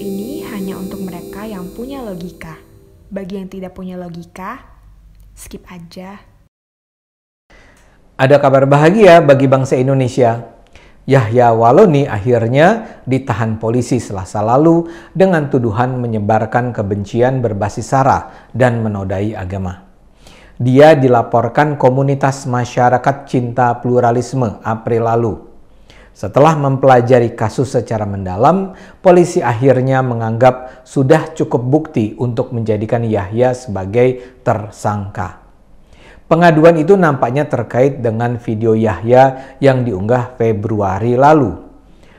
ini hanya untuk mereka yang punya logika. Bagi yang tidak punya logika, skip aja. Ada kabar bahagia bagi bangsa Indonesia. Yahya Waloni akhirnya ditahan polisi Selasa lalu dengan tuduhan menyebarkan kebencian berbasis sara dan menodai agama. Dia dilaporkan komunitas masyarakat cinta pluralisme April lalu. Setelah mempelajari kasus secara mendalam, polisi akhirnya menganggap sudah cukup bukti untuk menjadikan Yahya sebagai tersangka. Pengaduan itu nampaknya terkait dengan video Yahya yang diunggah Februari lalu.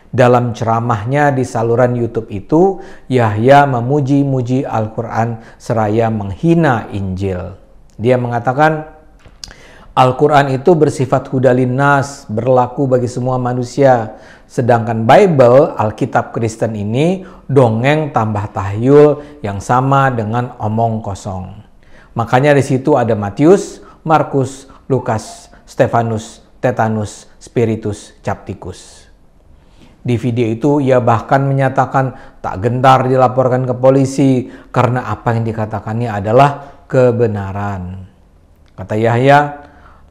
Dalam ceramahnya di saluran YouTube itu, Yahya memuji-muji Al-Quran seraya menghina Injil. Dia mengatakan, Al-Quran itu bersifat hudalin nas, berlaku bagi semua manusia. Sedangkan Bible, Alkitab Kristen ini, dongeng tambah tahyul yang sama dengan omong kosong. Makanya di situ ada Matius, Markus, Lukas, Stefanus, Tetanus, Spiritus, Capticus. Di video itu ia bahkan menyatakan tak gentar dilaporkan ke polisi karena apa yang dikatakannya adalah kebenaran. Kata Yahya,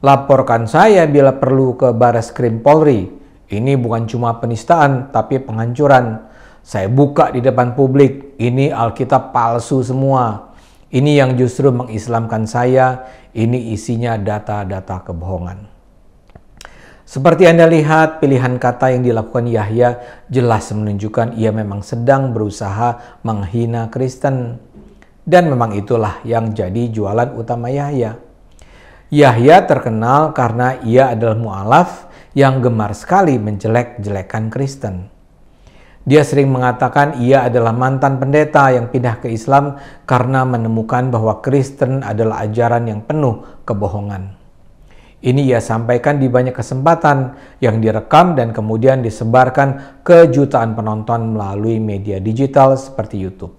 laporkan saya bila perlu ke Bareskrim Polri. Ini bukan cuma penistaan, tapi penghancuran. Saya buka di depan publik, ini Alkitab palsu semua. Ini yang justru mengislamkan saya, ini isinya data-data kebohongan. Seperti Anda lihat, pilihan kata yang dilakukan Yahya jelas menunjukkan ia memang sedang berusaha menghina Kristen. Dan memang itulah yang jadi jualan utama Yahya. Yahya terkenal karena ia adalah mu'alaf yang gemar sekali menjelek-jelekan Kristen. Dia sering mengatakan ia adalah mantan pendeta yang pindah ke Islam karena menemukan bahwa Kristen adalah ajaran yang penuh kebohongan. Ini ia sampaikan di banyak kesempatan yang direkam dan kemudian disebarkan ke jutaan penonton melalui media digital seperti YouTube.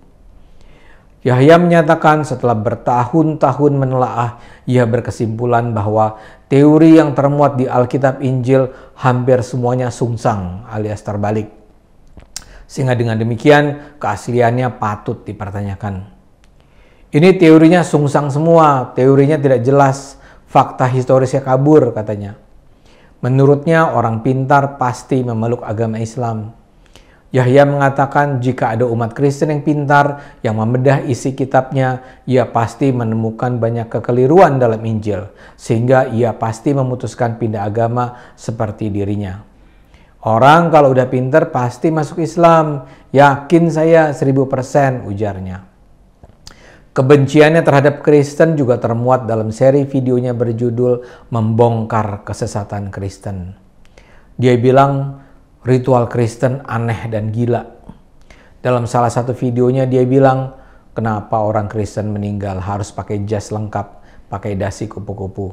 Yahya menyatakan setelah bertahun-tahun menelaah, ia berkesimpulan bahwa teori yang termuat di Alkitab Injil hampir semuanya sungsang alias terbalik. Sehingga dengan demikian keasliannya patut dipertanyakan. Ini teorinya sungsang semua, teorinya tidak jelas, fakta historisnya kabur katanya. Menurutnya orang pintar pasti memeluk agama Islam. Yahya mengatakan jika ada umat Kristen yang pintar, yang membedah isi kitabnya, ia pasti menemukan banyak kekeliruan dalam Injil, sehingga ia pasti memutuskan pindah agama seperti dirinya. Orang kalau udah pintar pasti masuk Islam, yakin saya 1000%, ujarnya. Kebenciannya terhadap Kristen juga termuat dalam seri videonya berjudul Membongkar Kesesatan Kristen. Dia bilang, ritual Kristen aneh dan gila. Dalam salah satu videonya dia bilang, kenapa orang Kristen meninggal harus pakai jas lengkap, pakai dasi kupu-kupu.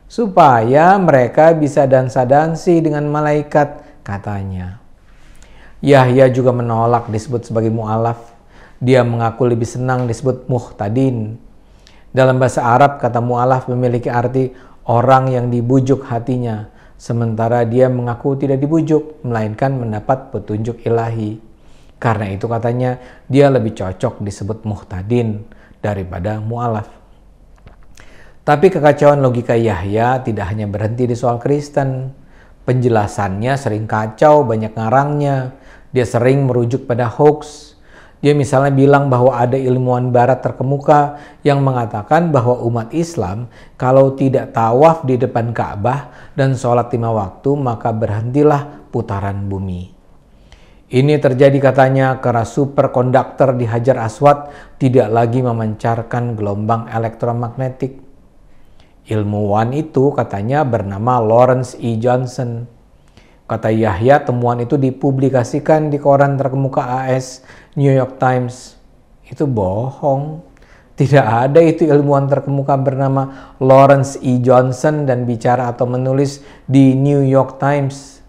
Supaya mereka bisa dansa-dansi dengan malaikat, katanya. Yahya juga menolak disebut sebagai mu'alaf. Dia mengaku lebih senang disebut muhtadin. Dalam bahasa Arab, kata mu'alaf memiliki arti orang yang dibujuk hatinya. Sementara dia mengaku tidak dibujuk, melainkan mendapat petunjuk ilahi. Karena itu katanya dia lebih cocok disebut muhtadin daripada mu'alaf. Tapi kekacauan logika Yahya tidak hanya berhenti di soal Kristen. Penjelasannya sering kacau, banyak ngarangnya. Dia sering merujuk pada hoax. Dia misalnya bilang bahwa ada ilmuwan barat terkemuka yang mengatakan bahwa umat Islam kalau tidak tawaf di depan Ka'bah dan sholat 5 waktu maka berhentilah putaran bumi. Ini terjadi katanya karena superkonduktor di Hajar Aswad tidak lagi memancarkan gelombang elektromagnetik. Ilmuwan itu katanya bernama Lawrence E. Johnson. Kata Yahya, temuan itu dipublikasikan di koran terkemuka AS, New York Times. Itu bohong. Tidak ada itu ilmuwan terkemuka bernama Lawrence E. Johnson dan bicara atau menulis di New York Times.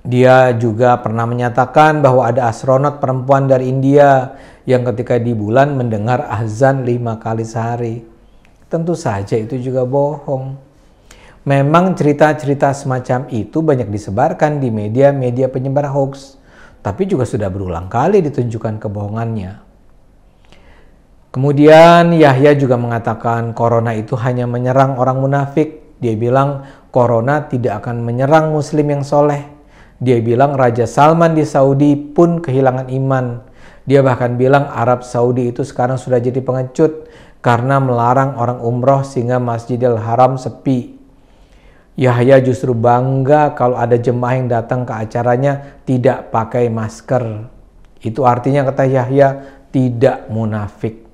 Dia juga pernah menyatakan bahwa ada astronot perempuan dari India yang ketika di bulan mendengar azan 5 kali sehari. Tentu saja itu juga bohong. Memang cerita-cerita semacam itu banyak disebarkan di media-media penyebar hoax. tapi juga sudah berulang kali ditunjukkan kebohongannya. Kemudian Yahya juga mengatakan corona itu hanya menyerang orang munafik. Dia bilang corona tidak akan menyerang muslim yang soleh. Dia bilang Raja Salman di Saudi pun kehilangan iman. Dia bahkan bilang Arab Saudi itu sekarang sudah jadi pengecut karena melarang orang umroh sehingga Masjidil Haram sepi. Yahya justru bangga kalau ada jemaah yang datang ke acaranya tidak pakai masker. Itu artinya kata Yahya tidak munafik.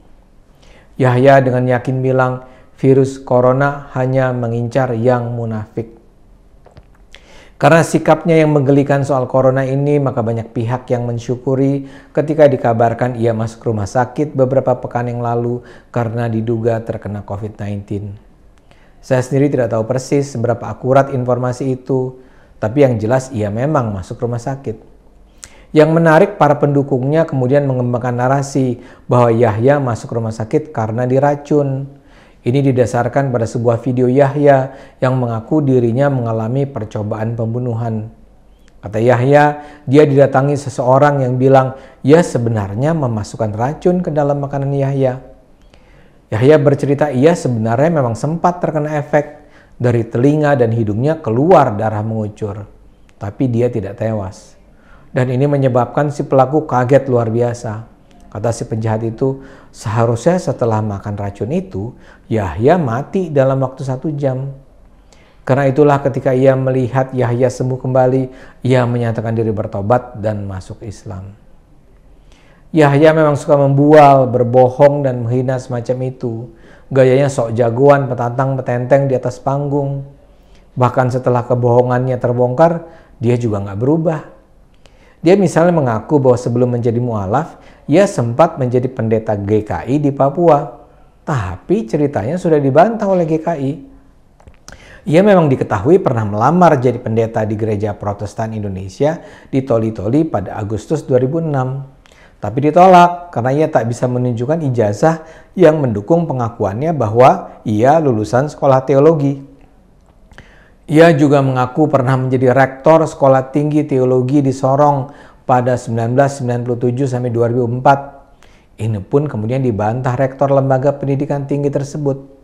Yahya dengan yakin bilang virus corona hanya mengincar yang munafik. Karena sikapnya yang menggelikan soal corona ini, maka banyak pihak yang mensyukuri ketika dikabarkan ia masuk rumah sakit beberapa pekan yang lalu karena diduga terkena COVID-19. Saya sendiri tidak tahu persis seberapa akurat informasi itu, tapi yang jelas ia memang masuk rumah sakit. Yang menarik, para pendukungnya kemudian mengembangkan narasi bahwa Yahya masuk rumah sakit karena diracun. Ini didasarkan pada sebuah video Yahya yang mengaku dirinya mengalami percobaan pembunuhan. Kata Yahya, dia didatangi seseorang yang bilang, ia sebenarnya memasukkan racun ke dalam makanan Yahya. Yahya bercerita ia sebenarnya memang sempat terkena efek. Dari telinga dan hidungnya keluar darah mengucur. Tapi dia tidak tewas. Dan ini menyebabkan si pelaku kaget luar biasa. Kata si penjahat itu, seharusnya setelah makan racun itu, Yahya mati dalam waktu 1 jam. Karena itulah ketika ia melihat Yahya sembuh kembali, ia menyatakan diri bertobat dan masuk Islam. Yahya memang suka membual, berbohong, dan menghina semacam itu. Gayanya sok jagoan, petantang-petenteng di atas panggung. Bahkan setelah kebohongannya terbongkar, dia juga nggak berubah. Dia misalnya mengaku bahwa sebelum menjadi mu'alaf, ia sempat menjadi pendeta GKI di Papua. Tapi ceritanya sudah dibantah oleh GKI. Ia memang diketahui pernah melamar jadi pendeta di Gereja Protestan Indonesia di Toli-Toli pada Agustus 2006. Tapi ditolak karena ia tak bisa menunjukkan ijazah yang mendukung pengakuannya bahwa ia lulusan sekolah teologi. Ia juga mengaku pernah menjadi rektor Sekolah Tinggi Teologi di Sorong pada 1997-2004. Ini pun kemudian dibantah rektor lembaga pendidikan tinggi tersebut.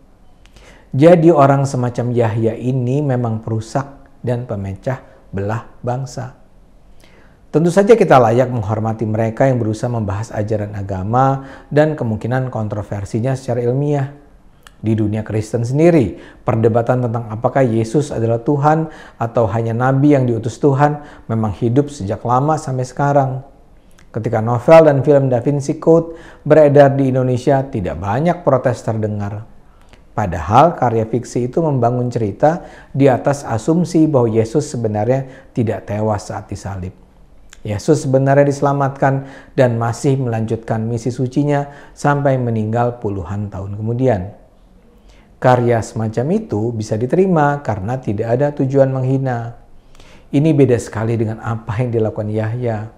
Jadi orang semacam Yahya ini memang perusak dan pemecah belah bangsa. Tentu saja kita layak menghormati mereka yang berusaha membahas ajaran agama dan kemungkinan kontroversinya secara ilmiah. Di dunia Kristen sendiri, perdebatan tentang apakah Yesus adalah Tuhan atau hanya nabi yang diutus Tuhan memang hidup sejak lama sampai sekarang. Ketika novel dan film Da Vinci Code beredar di Indonesia, tidak banyak protes terdengar. Padahal karya fiksi itu membangun cerita di atas asumsi bahwa Yesus sebenarnya tidak tewas saat disalib. Yesus sebenarnya diselamatkan dan masih melanjutkan misi sucinya sampai meninggal puluhan tahun kemudian. Karya semacam itu bisa diterima karena tidak ada tujuan menghina. Ini beda sekali dengan apa yang dilakukan Yahya.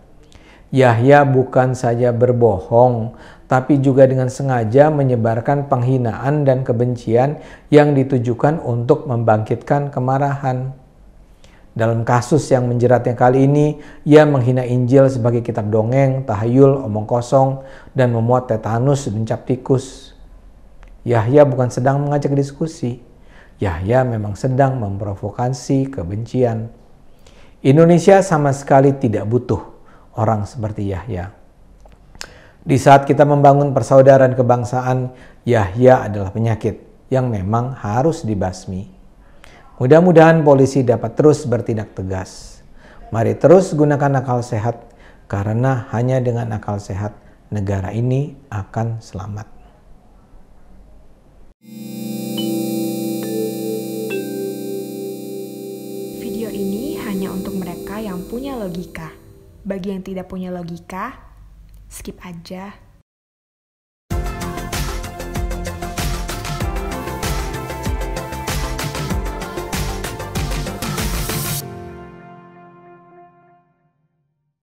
Yahya bukan saja berbohong, tapi juga dengan sengaja menyebarkan penghinaan dan kebencian yang ditujukan untuk membangkitkan kemarahan. Dalam kasus yang menjeratnya kali ini, ia menghina Injil sebagai kitab dongeng, tahayul, omong kosong, dan memuat tetanus dan cap tikus. Yahya bukan sedang mengajak diskusi. Yahya memang sedang memprovokasi kebencian. Indonesia sama sekali tidak butuh orang seperti Yahya. Di saat kita membangun persaudaraan kebangsaan, Yahya adalah penyakit yang memang harus dibasmi. Mudah-mudahan polisi dapat terus bertindak tegas. Mari terus gunakan akal sehat, karena hanya dengan akal sehat negara ini akan selamat. Video ini hanya untuk mereka yang punya logika. Bagi yang tidak punya logika, skip aja.